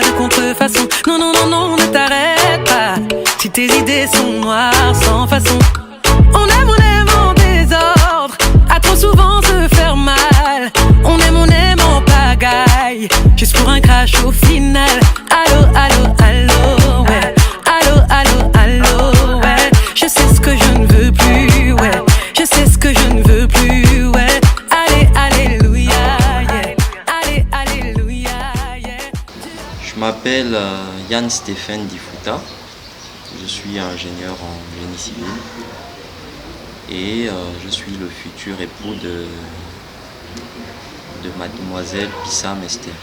de contrefaçon. Non, non, non, non, ne t'arrête pas. Si tes idées sont noires, sans façon. On aime en désordre, à trop souvent se faire mal. On aime en pagaille, juste pour un crash au final. Allô, allô, allô, ouais. Allô, allô, allô, ouais. Je sais ce que je ne veux plus, ouais. Je sais ce que je ne veux plus, ouais. Allez, alléluia, yeah. Allez, alléluia, yeah. Je m'appelle Yann Stéphane Diffouta. Je suis ingénieur en génie civil et je suis le futur époux de mademoiselle Pissam Esther.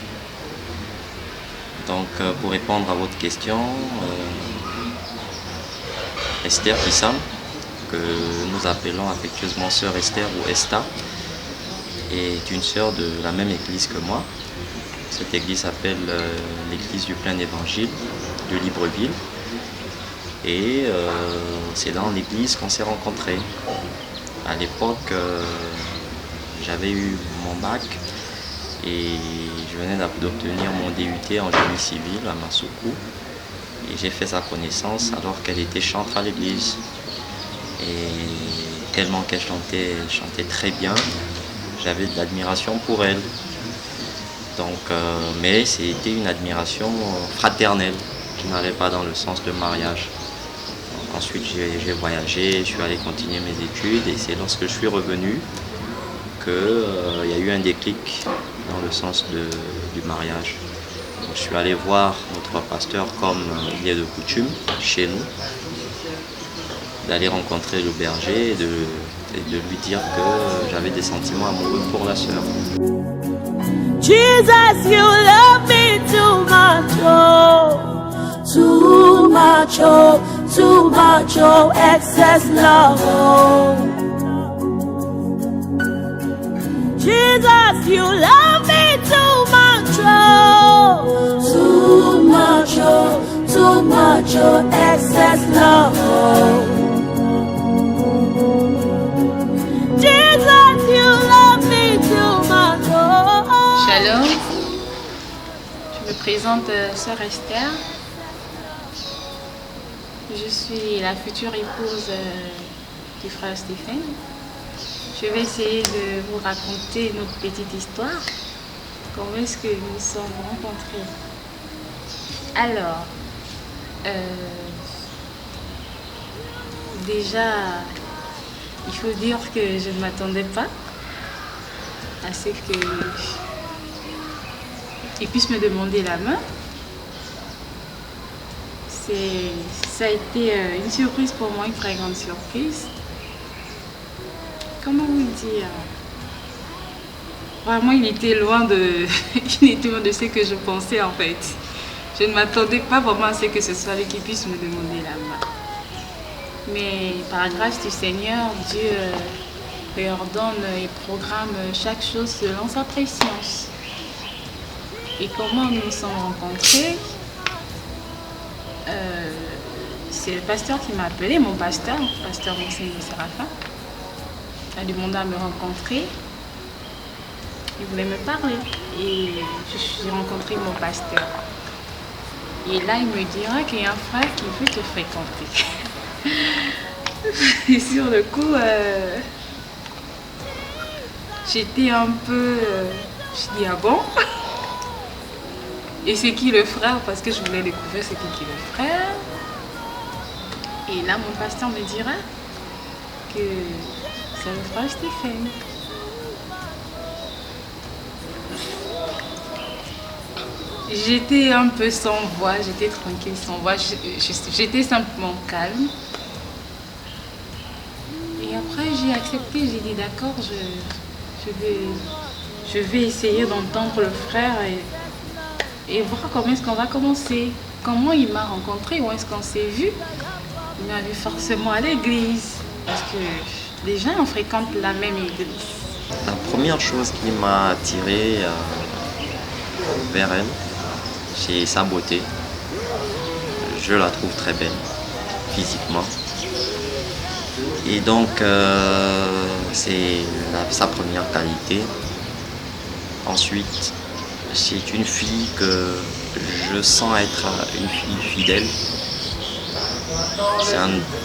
Donc pour répondre à votre question, Esther Pissam, que nous appelons affectueusement sœur Esther ou Esta, est une sœur de la même église que moi. Cette église s'appelle l'église du plein évangile de Libreville. Et c'est dans l'église qu'on s'est rencontrés. À l'époque, j'avais eu mon bac et je venais d'obtenir mon DUT en génie civil à Massoukou. Et j'ai fait sa connaissance alors qu'elle était chantre à l'église. Et tellement qu'elle chantait très bien, j'avais de l'admiration pour elle. Donc, mais c'était une admiration fraternelle qui n'allait pas dans le sens de mariage. Donc, ensuite, j'ai voyagé, je suis allé continuer mes études et c'est lorsque je suis revenu qu'il y a eu un déclic dans le sens du mariage. Donc, je suis allé voir notre pasteur comme il est de coutume chez nous, d'aller rencontrer le berger et de lui dire que j'avais des sentiments amoureux pour la sœur. Jesus, you love me too much, oh, too much, oh, too much, oh, excess love, oh. Jesus, you love me too much, oh, too much, oh, too much, oh, excess love, oh. Jesus, you love me too much, oh. Shalom, je me présente sœur Esther. Je suis la future épouse du frère Stéphane. Je vais essayer de vous raconter notre petite histoire. Comment est-ce que nous nous sommes rencontrés? Alors, déjà, il faut dire que je ne m'attendais pas à ce qu'il puisse me demander la main. Ça a été une surprise pour moi, une très grande surprise. Comment vous dire? Vraiment, il était loin de ce que je pensais en fait. Je ne m'attendais pas vraiment à ce que ce soit lui qui puisse me demander la main. Mais par la grâce du Seigneur, Dieu ordonne et programme chaque chose selon sa préscience. Et comment nous nous sommes rencontrés? C'est le pasteur qui m'a appelé, mon pasteur Monseigneur Séraphin, a demandé à me rencontrer. Il voulait me parler et j'ai rencontré mon pasteur. Et là, il me dira qu'il y a un frère qui veut te fréquenter. Et sur le coup, j'étais un peu... je dis, ah bon? Et c'est qui le frère? Parce que je voulais découvrir c'est qui le frère. Et là, mon pasteur me dira que c'est le frère Stéphane. J'étais un peu sans voix, j'étais tranquille sans voix, j'étais simplement calme. Et après, j'ai accepté, j'ai dit d'accord, je vais essayer d'entendre le frère et voir comment est-ce qu'on va commencer. Comment il m'a rencontré, où est-ce qu'on s'est vu. Il m'a vu forcément à l'église, parce que les gens on fréquente la même église. La première chose qui m'a attiré vers elle, c'est sa beauté. Je la trouve très belle, physiquement. Et donc, c'est sa première qualité. Ensuite, c'est une fille que je sens être une fille fidèle.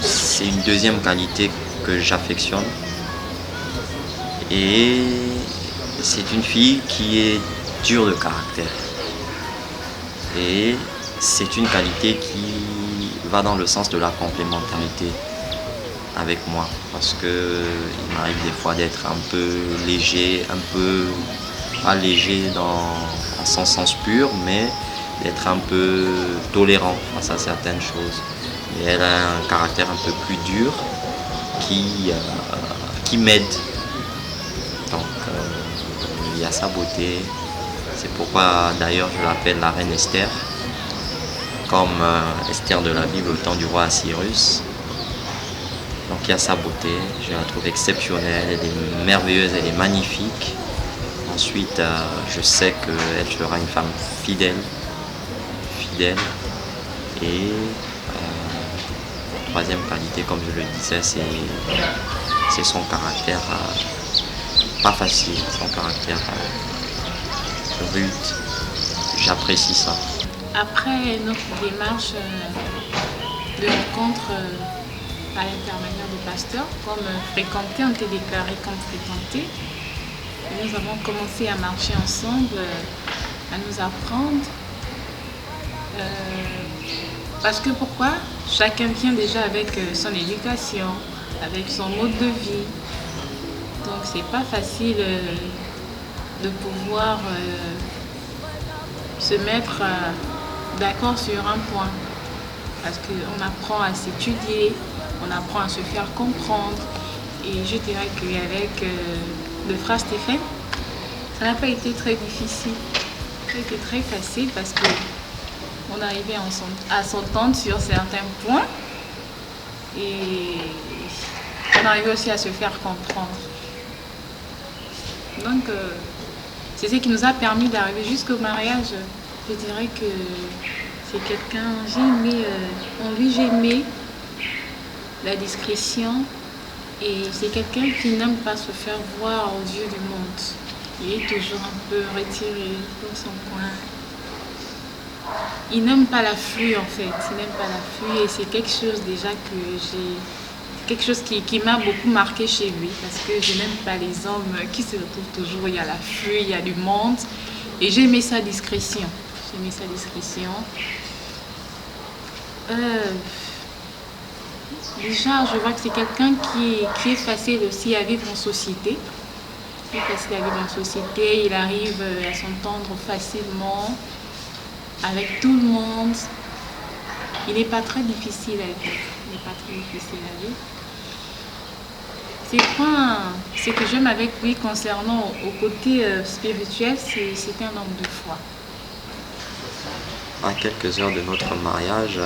C'est une deuxième qualité que j'affectionne. Et c'est une fille qui est dure de caractère. Et c'est une qualité qui va dans le sens de la complémentarité avec moi. Parce que il m'arrive des fois d'être un peu léger, un peu pas léger dans son sens pur, mais d'être un peu tolérant face à certaines choses. Et elle a un caractère un peu plus dur qui m'aide. Donc il y a sa beauté. C'est pourquoi d'ailleurs je l'appelle la reine Esther, comme Esther de la Bible au temps du roi Assyrus. Donc il y a sa beauté, je la trouve exceptionnelle, elle est merveilleuse, elle est magnifique. Ensuite, je sais qu'elle sera une femme fidèle. Et troisième qualité, comme je le disais, c'est son caractère pas facile, son caractère rude. J'apprécie ça. Après notre démarche de rencontre à l'intermédiaire du pasteur, comme fréquenter, on était déclaré comme fréquenter. Et nous avons commencé à marcher ensemble, à nous apprendre. Parce que pourquoi? Chacun vient déjà avec son éducation, avec son mode de vie. Donc c'est pas facile de pouvoir se mettre d'accord sur un point. Parce qu'on apprend à s'étudier, on apprend à se faire comprendre. Et je dirais qu'avec le frère Stéphane, ça n'a pas été très difficile. Ça a été très facile parce qu'on arrivait à s'entendre sur certains points et on arrivait aussi à se faire comprendre. Donc, c'est ce qui nous a permis d'arriver jusqu'au mariage. Je dirais que c'est quelqu'un, en lui j'ai aimé la discrétion. Et c'est quelqu'un qui n'aime pas se faire voir aux yeux du monde. Il est toujours un peu retiré dans son coin. Il n'aime pas la fuite en fait. Il n'aime pas la fuite et c'est quelque chose déjà quelque chose qui m'a beaucoup marqué chez lui. Parce que je n'aime pas les hommes qui se retrouvent toujours. Il y a la fuite, il y a du monde. Et j'ai aimé sa discrétion. Déjà, je vois que c'est quelqu'un qui est facile aussi à vivre en société. Il arrive à s'entendre facilement avec tout le monde. Il n'est pas très difficile à vivre. Ce que j'aime avec lui concernant au côté spirituel, c'est un homme de foi. À quelques heures de notre mariage,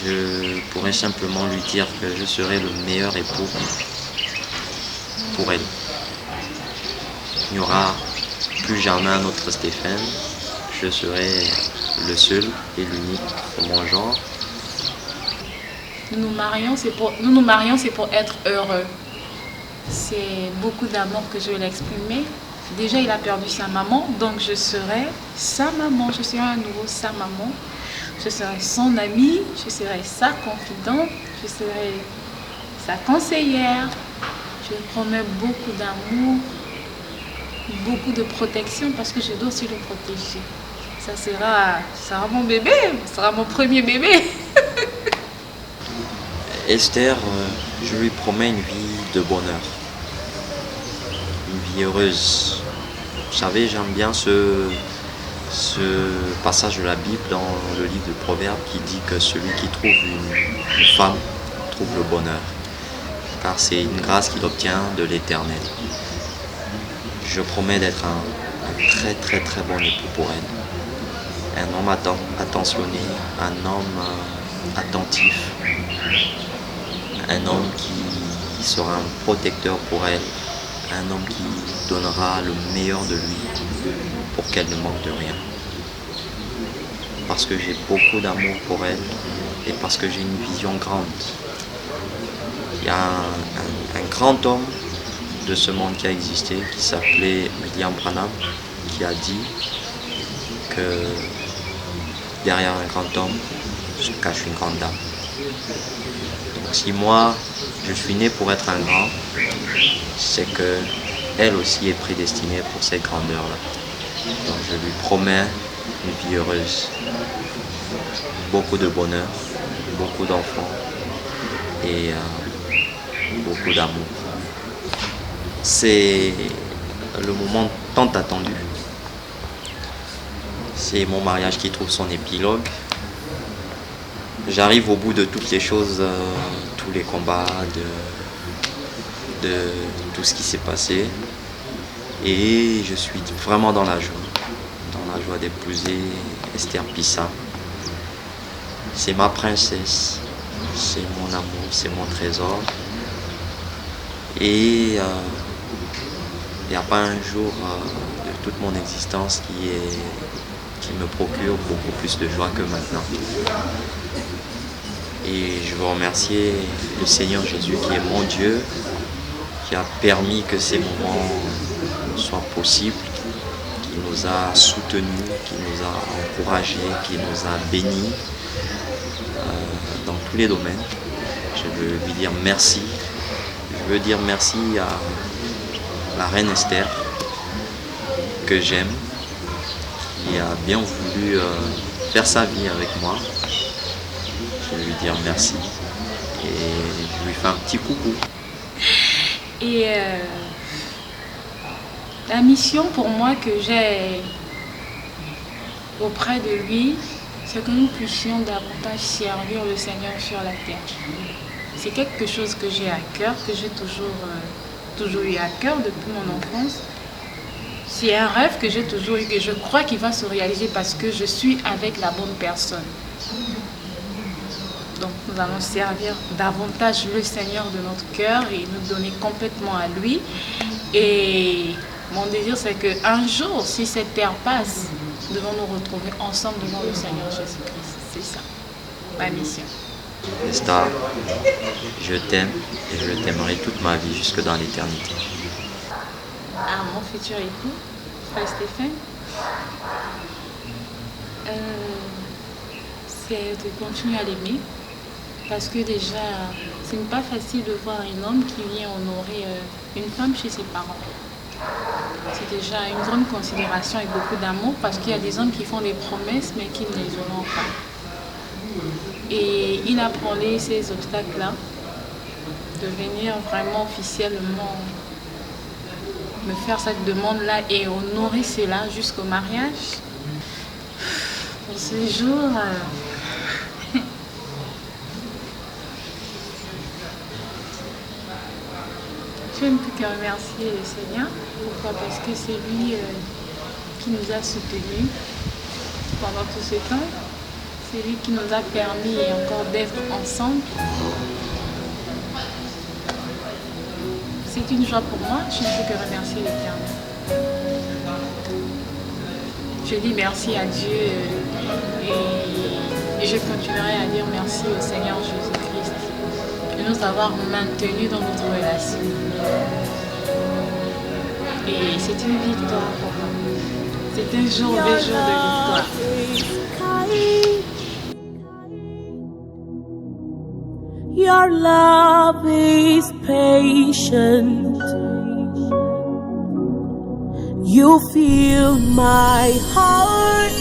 je pourrais simplement lui dire que je serai le meilleur époux pour elle. Il n'y aura plus jamais un autre Stéphane. Je serai le seul et l'unique de mon genre. Nous nous marions, c'est pour être heureux. C'est beaucoup d'amour que je vais l'exprimer. Déjà, il a perdu sa maman, donc je serai sa maman. Je serai à nouveau sa maman. Je serai son amie, je serai sa confidente, je serai sa conseillère. Je promets beaucoup d'amour, beaucoup de protection parce que je dois aussi le protéger. Ça sera mon bébé, ça sera mon premier bébé. Esther, je lui promets une vie de bonheur, une vie heureuse. Vous savez, j'aime bien ce passage de la Bible dans le livre de Proverbes qui dit que celui qui trouve une femme trouve le bonheur, car c'est une grâce qu'il obtient de l'Éternel. Je promets d'être un très très très bon époux pour elle, un homme attentionné, un homme attentif, un homme qui sera un protecteur pour elle, un homme qui donnera le meilleur de lui pour qu'elle ne manque de rien. Parce que j'ai beaucoup d'amour pour elle et parce que j'ai une vision grande. Il y a un grand homme de ce monde qui a existé, qui s'appelait William Branham, qui a dit que derrière un grand homme se cache une grande dame. Donc si moi, je suis né pour être un grand, c'est que elle aussi est prédestinée pour cette grandeur-là. Donc je lui promets une vie heureuse, beaucoup de bonheur, beaucoup d'enfants et beaucoup d'amour. C'est le moment tant attendu. C'est mon mariage qui trouve son épilogue. J'arrive au bout de toutes les choses, tous les combats, de tout ce qui s'est passé. Et je suis vraiment dans la joie d'épouser Esther Pissa. C'est ma princesse, c'est mon amour, c'est mon trésor. Et il n'y a pas un jour de toute mon existence qui me procure beaucoup plus de joie que maintenant. Et je veux remercier le Seigneur Jésus qui est mon Dieu, qui a permis que ces moments soient possibles, qui nous a soutenus, qui nous a encouragés, qui nous a bénis dans tous les domaines. Je veux lui dire merci. Je veux dire merci à la reine Esther, que j'aime, qui a bien voulu faire sa vie avec moi. Je veux lui dire merci et je lui fais un petit coucou. Et la mission pour moi que j'ai auprès de lui, c'est que nous puissions davantage servir le Seigneur sur la terre. C'est quelque chose que j'ai à cœur, que j'ai toujours eu à cœur depuis mon enfance. C'est un rêve que j'ai toujours eu, que je crois qu'il va se réaliser parce que je suis avec la bonne personne. Donc nous allons servir davantage le Seigneur de notre cœur et nous donner complètement à lui. Et mon désir, c'est qu'un jour, si cette terre passe, nous devons nous retrouver ensemble devant le Seigneur Jésus-Christ. C'est ça, ma mission. Esther, je t'aime et je t'aimerai toute ma vie jusque dans l'éternité. À mon futur époux, Frère Stéphane, c'est de continuer à l'aimer. Parce que déjà, ce n'est pas facile de voir un homme qui vient honorer une femme chez ses parents. C'est déjà une grande considération et beaucoup d'amour parce qu'il y a des hommes qui font des promesses mais qui ne les honorent pas. Et il a prôné ces obstacles-là, de venir vraiment officiellement me faire cette demande-là et honorer cela jusqu'au mariage. Pour ce jour, je ne peux que remercier le Seigneur. Pourquoi? Parce que c'est lui qui nous a soutenus pendant tout ce temps. C'est lui qui nous a permis encore d'être ensemble. C'est une joie pour moi. Je ne peux que remercier l'Éternel. Je dis merci à Dieu et je continuerai à dire merci au Seigneur Jésus-Christ de nous avoir maintenus dans notre relation. Et c'est une victoire pour moi. C'est un jour, des jours de victoire. Your love is patient. You fill my heart